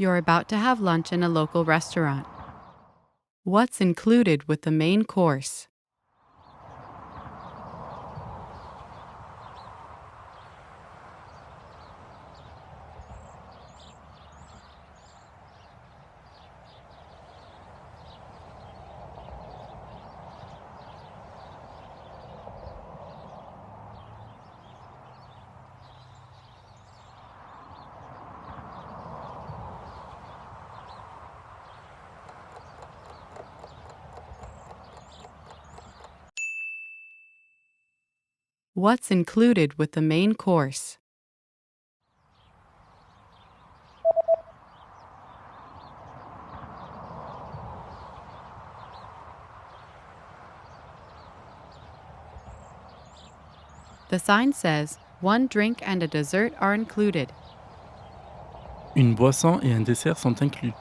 You're about to have lunch in a local restaurant. What's included with the main course? What's included with the main course? The sign says, one drink and a dessert are included. Une boisson et un dessert sont inclus.